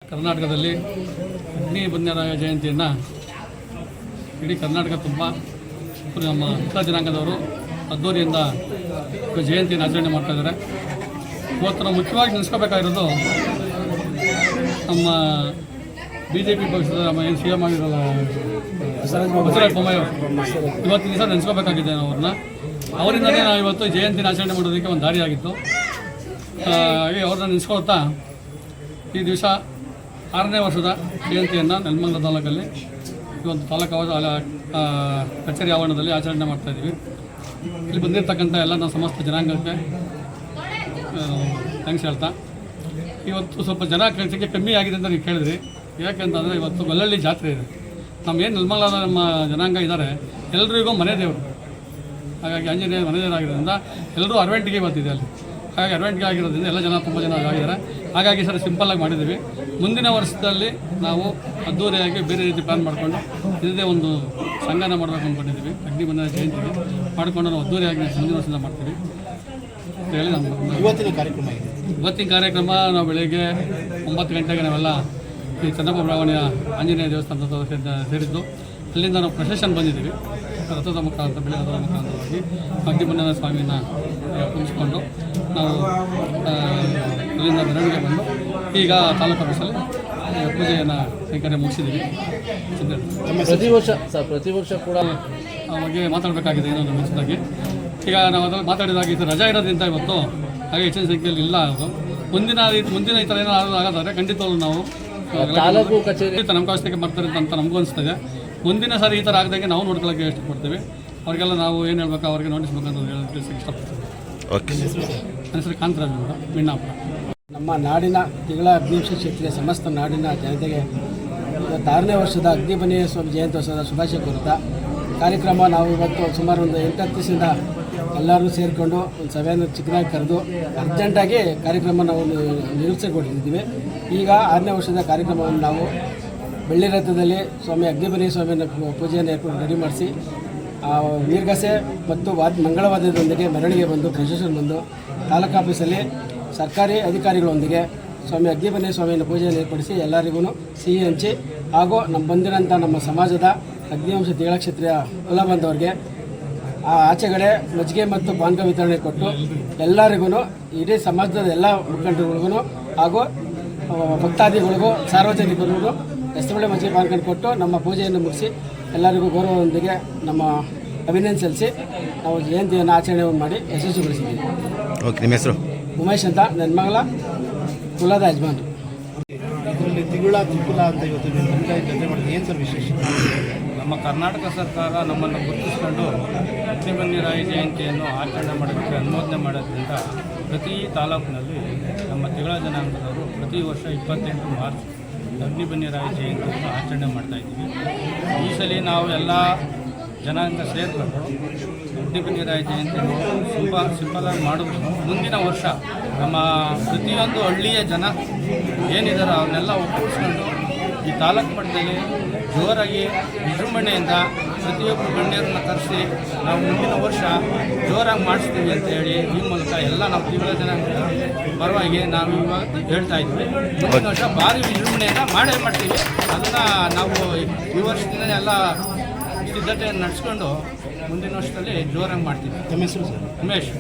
ಕರ್ನಾಟಕದಲ್ಲಿ ಅಗ್ನಿ ಬನ್ಯರಾಯ ಜಯಂತಿಯನ್ನು ಇಡೀ ಕರ್ನಾಟಕ ತುಂಬ ನಮ್ಮ ಉತ್ತರ ಜನಾಂಗದವರು ಅದ್ದೂರಿಯಿಂದ ಜಯಂತಿಯನ್ನು ಆಚರಣೆ ಮಾಡ್ತಾಯಿದ್ದಾರೆ. ಇವತ್ತು ನಾವು ಮುಖ್ಯವಾಗಿ ನೆನೆಸ್ಕೋಬೇಕಾಗಿರೋದು ನಮ್ಮ BJP ಪಕ್ಷದ ನಮ್ಮ ಏನು CM ಆಗಿರೋಲ್ಲ ಬಸವರಾಜ ಬೊಮ್ಮಾಯಿ ಇವತ್ತಿನ ದಿವಸ ನೆನೆಸ್ಕೋಬೇಕಾಗಿದೆ ನಾವು ಅವ್ರನ್ನ. ಅವರಿಂದಲೇ ನಾವು ಇವತ್ತು ಜಯಂತಿನ ಆಚರಣೆ ಮಾಡೋದಕ್ಕೆ ಒಂದು ದಾರಿಯಾಗಿತ್ತು. ಹಾಗೆ ಅವ್ರನ್ನ ನೆನೆಸ್ಕೊಳ್ತಾ ಈ ದಿವಸ 6ನೇ ವರ್ಷದ ಜಯಂತಿಯನ್ನು ನೆಲಮಂಗಲ ತಾಲೂಕಲ್ಲಿ ಇವತ್ತು ತಾಲೂಕು ಕಚೇರಿ ಆವರಣದಲ್ಲಿ ಆಚರಣೆ ಮಾಡ್ತಾಯಿದ್ದೀವಿ. ಇಲ್ಲಿ ಬಂದಿರತಕ್ಕಂಥ ಎಲ್ಲ ನಮ್ಮ ಸಮಸ್ತ ಜನಾಂಗಕ್ಕೆ ಥ್ಯಾಂಕ್ಸ್ ಹೇಳ್ತಾ, ಇವತ್ತು ಸ್ವಲ್ಪ ಜನ ಸಂಖ್ಯೆ ಕಮ್ಮಿ ಆಗಿದೆ ಅಂತ ನೀವು ಕೇಳಿದ್ರಿ. ಯಾಕೆಂತಂದರೆ ಇವತ್ತು ಗೊಲ್ಲಳ್ಳಿ ಜಾತ್ರೆ ಇದೆ. ಏನು ನೆಲಮಂಗಲದ ನಮ್ಮ ಜನಾಂಗ ಇದ್ದಾರೆ, ಎಲ್ರಿಗೂ ಮನೆ ದೇವರು. ಹಾಗಾಗಿ ಆಂಜನೇಯ ಮನೆ ದೇವರಾಗಿರೋದ್ರಿಂದ ಎಲ್ಲರೂ ಅರ್ವೆಂಟಿಗೆ ಬರ್ತಿದೆ ಅಲ್ಲಿ. ಹಾಗಾಗಿ ಅಡ್ವಾಂಟಿಗೆ ಆಗಿರೋದ್ರಿಂದ ಎಲ್ಲ ಜನ ತುಂಬ ಜನ ಆಗಿದ್ದಾರೆ. ಹಾಗಾಗಿ ಸರ್ ಸಿಂಪಲ್ಲಾಗಿ ಮಾಡಿದ್ದೀವಿ. ಮುಂದಿನ ವರ್ಷದಲ್ಲಿ ನಾವು ಅದ್ದೂರಿಯಾಗಿ ಬೇರೆ ರೀತಿ ಪ್ಲ್ಯಾನ್ ಮಾಡಿಕೊಂಡು ಇದೇ ಒಂದು ಸಂಘನ ಮಾಡಬೇಕು ಅಂದ್ಕೊಂಡಿದ್ದೀವಿ. ಅಗ್ನಿ ಬನ್ಯರಾಯ ಜಯಂತಿಗೆ ಮಾಡಿಕೊಂಡು ನಾವು ಅದ್ದೂರಿಯಾಗಿ ಮುಂದಿನ ವರ್ಷದಿಂದ ಮಾಡ್ತೀವಿ ಅಂತ ಹೇಳಿ ನಮ್ಮ ಇವತ್ತಿನ ಕಾರ್ಯಕ್ರಮ ನಾವು ಬೆಳಗ್ಗೆ 9 ಗಂಟೆಗೆ ನಾವೆಲ್ಲ ಈ ಚನ್ನಪ್ಪ ಬಡಾವಣೆಯ ಆಂಜನೇಯ ದೇವಸ್ಥಾನದ ಸೇರಿದ್ದು. ಅಲ್ಲಿಂದ ನಾವು ಪ್ರೊಸೆಷನ್ ಬಂದಿದ್ದೀವಿ. ರಥದ ಮುಖಾಂತರ ಬೆಳೆ ರಥದ ಮುಖಾಂತರವಾಗಿ ಅಗ್ನಿ ಬನ್ಯರಾಯ ಸ್ವಾಮಿಯನ್ನು ಕುಣಿಸ್ಕೊಂಡು ನಾವು ಅಲ್ಲಿಂದ ಮೆರವಣಿಗೆ ಬಂದು ಈಗ ತಾಲೂಕು ಆಫೀಸಲ್ಲಿ ಪೂಜೆಯನ್ನು ಕೈಂಕರ್ಯ ಮುಗಿಸಿದ್ದೀವಿ. ಪ್ರತಿ ವರ್ಷ ಕೂಡ ಬಗ್ಗೆ ಮಾತಾಡಬೇಕಾಗಿದೆ ಇನ್ನೊಂದು ಮುಂಚಿನಾಗಿ. ಈಗ ನಾವು ಅದ್ರಲ್ಲಿ ಮಾತಾಡಿದಾಗ ಇದು ರಜಾ ಇರೋದ್ರಿಂದ ಇವತ್ತು ಹಾಗೆ ಹೆಚ್ಚಿನ ಸಂಖ್ಯೆಯಲ್ಲಿ ಇಲ್ಲ. ಅದು ಮುಂದಿನ ಈ ಥರ ಏನಾದರೂ ಆಗೋದಾದರೆ ಖಂಡಿತವಾಗ್ಲೂ ನಾವು ತಾಲೂಕು ಕಚೇರಿ ನಮ್ಮ ಕಾಸ್ತಿಗೆ ಬರ್ತಾರೆ ಅಂತ ನಮಗೂ ಅನಿಸ್ತದೆ. ಮುಂದಿನ ಸಾರಿ ಈ ಥರ ಆಗದಂಗೆ ನಾವು ನೋಡ್ಕೊಳ್ಳೋಕ್ಕೆ ಇಷ್ಟಪಡ್ತೀವಿ. ಅವರಿಗೆಲ್ಲ ನಾವು ಏನು ಹೇಳ್ಬೇಕು, ಅವ್ರಿಗೆ ನೋಟಿಸ್ಬೇಕಂತ ಹೇಳೋಕ್ಕೆ ಇಷ್ಟಪಡ್ತೀವಿ. ನನ್ನ ಹೆಸರು ಕಾಂತರಾಜ್ ಮೇಡಮ್, ಮಿಣ್ಣಾಪುರ. ನಮ್ಮ ನಾಡಿನ ತಿಂಗಳ ಅಗ್ನಿವೀಕ್ಷ ಕ್ಷೇತ್ರೀಯ ಸಮಸ್ತ ನಾಡಿನ ಜನತೆಗೆ 6ನೇ ವರ್ಷದ ಅಗ್ನಿ ಬನ್ಯರಾಯ ಸ್ವಾಮಿ ಜಯಂತ್ಯೋತ್ಸವದ ಶುಭಾಶಯ ಕೋರುತ್ತಾ ಕಾರ್ಯಕ್ರಮ ನಾವು ಇವತ್ತು ಸುಮಾರು ಒಂದು 8-10 ದಿವಸದಿಂದ ಎಲ್ಲರೂ ಸೇರಿಕೊಂಡು ಒಂದು ಸಭೆಯನ್ನು ಚಿಕ್ಕದಾಗಿ ಕರೆದು ಅರ್ಜೆಂಟಾಗಿ ಕಾರ್ಯಕ್ರಮ ನಾವು ನಿರೀಕ್ಷೆಗೊಂಡಿದ್ದೀವಿ. ಈಗ 6ನೇ ವರ್ಷದ ಕಾರ್ಯಕ್ರಮವನ್ನು ನಾವು ಬೆಳ್ಳಿ ರಥದಲ್ಲಿ ಸ್ವಾಮಿ ಅಗ್ನಿ ಬನ್ಯರಾಯ ಸ್ವಾಮಿಯನ್ನು ಪೂಜೆಯನ್ನು ಏರ್ಪಟ್ಟು ರೆಡಿ ಮಾಡಿಸಿ ವೀರಗಾಸೆ ಮತ್ತು ಮಂಗಳವಾದ್ಯದೊಂದಿಗೆ ಮೆರವಣಿಗೆ ಬಂದು ಪ್ರೊಸೆಷನ್ ಬಂದು ತಾಲೂಕು ಆಫೀಸಲ್ಲಿ ಸರ್ಕಾರಿ ಅಧಿಕಾರಿಗಳೊಂದಿಗೆ ಸ್ವಾಮಿ ಅಗ್ನಿ ಬನ್ಯರಾಯ ಸ್ವಾಮಿಯನ್ನು ಪೂಜೆಯನ್ನು ಏರ್ಪಡಿಸಿ ಎಲ್ಲರಿಗೂ ಸಿಹಿ ಹಂಚಿ ಹಾಗೂ ಬಂದಿರೋಂಥ ನಮ್ಮ ಸಮಾಜದ ಅಗ್ನಿವಂಶ ತಿಂಗಳ ಕ್ಷೇತ್ರೀಯ ಕುಲ ಬಂದವರಿಗೆ ಆಚೆಗಡೆ ಮಜ್ಜಿಗೆ ಮತ್ತು ಪಾನಕ ವಿತರಣೆ ಕೊಟ್ಟು ಎಲ್ಲರಿಗೂ ಇಡೀ ಸಮಾಜದ ಎಲ್ಲ ಮುಖಂಡರುಗಳಿಗೂ ಹಾಗೂ ಭಕ್ತಾದಿಗಳಿಗೂ ಸಾರ್ವಜನಿಕರಿಗೂ ರಸ್ತೆಬಳೆ ಮಜ್ಜಿಗೆ ಪಾನಕ ಕೊಟ್ಟು ನಮ್ಮ ಪೂಜೆಯನ್ನು ಮುಗಿಸಿ ಎಲ್ಲರಿಗೂ ಗೌರವದೊಂದಿಗೆ ನಮ್ಮ ಅಭಿನಂದನೆ ಸಲ್ಲಿಸಿ ನಾವು ಜಯಂತಿಯನ್ನು ಆಚರಣೆ ಮಾಡಿ ಯಶಸ್ವಿಗೊಳಿಸಿದ್ದೀವಿ. ಓಕೆ, ನಿಮ್ಮ ಹೆಸರು? ಉಮೇಶ್ ಅಂತ, ನೆಲಮಂಗಲ ಕುಲದ ಯಜಮಾನರು. ಇದರಲ್ಲಿ ತಿಂಗಳ ಅಂತ ಇವತ್ತು ಜೊತೆ ಮಾಡಿದ್ರೆ ಏನು ಸರ್ ವಿಶೇಷ? ನಮ್ಮ ಕರ್ನಾಟಕ ಸರ್ಕಾರ ನಮ್ಮನ್ನು ಗುರುತಿಸಿಕೊಂಡು ಅಗ್ನಿ ಬನ್ಯರಾಯ ಜಯಂತಿಯನ್ನು ಆಚರಣೆ ಮಾಡೋದಕ್ಕೆ ಅನುಮೋದನೆ ಮಾಡೋದ್ರಿಂದ ಪ್ರತಿ ತಾಲೂಕಿನಲ್ಲಿ ನಮ್ಮ ತಿಂಗಳ ಜನಾಂಗದವರು ಪ್ರತಿ ವರ್ಷ 28 ಮಾರ್ಚ್ ಅಗ್ನಿ ಬನ್ಯರಾಯ ಜಯಂತಿಯನ್ನು ಆಚರಣೆ ಮಾಡ್ತಾಯಿದ್ದೀವಿ. ಈ ಸಲ ನಾವು ಎಲ್ಲ ಜನಾಂಗ ಸೇರಿಕೊಂಡು ಅಗ್ನಿ ಬನ್ಯರಾಯ ಜಯಂತಿಯನ್ನು ಸಿಂಪಲಾಗಿ ಮಾಡಿದ್ರು. ಮುಂದಿನ ವರ್ಷ ನಮ್ಮ ಪ್ರತಿಯೊಂದು ಹಳ್ಳಿಯ ಜನ ಏನಿದಾರೋ ಅವನ್ನೆಲ್ಲ ಒಕ್ಕೂಡಿಸ್ಕೊಂಡು ಈ ತಾಲೂಕು ಮಟ್ಟದಲ್ಲಿ ಜೋರಾಗಿ ವಿಜೃಂಭಣೆಯಿಂದ ಪ್ರತಿಯೊಬ್ಬರು ಗಣ್ಯರನ್ನು ಕರೆಸಿ ನಾವು ಮುಂದಿನ ವರ್ಷ ಜೋರಾಗಿ ಮಾಡಿಸ್ತೀವಿ ಅಂತ ಹೇಳಿ ಈ ಮೂಲಕ ಎಲ್ಲ ನಾವು ತಿಂಗಳ ಜನಾಂಗದ ಪರವಾಗಿ ನಾವು ಇವಾಗ ಹೇಳ್ತಾ ಇದ್ವಿ. ಮುಂದಿನ ವರ್ಷ ಭಾರಿ ವಿಜೃಂಭಣೆಯಿಂದ ಮಾಡೇ ಮಾಡ್ತೀವಿ. ಅದನ್ನು ನಾವು ಈ ವರ್ಷದಿಂದ ಎಲ್ಲ ಸಿದ್ಧತೆಯನ್ನು ನಡೆಸ್ಕೊಂಡು ಮುಂದಿನ ವರ್ಷದಲ್ಲಿ ಜೋರಾಗಿ ಮಾಡ್ತೀವಿ. ನಮ್ಮ ಹೆಸರು ಸರ್? ಉಮೇಶ್.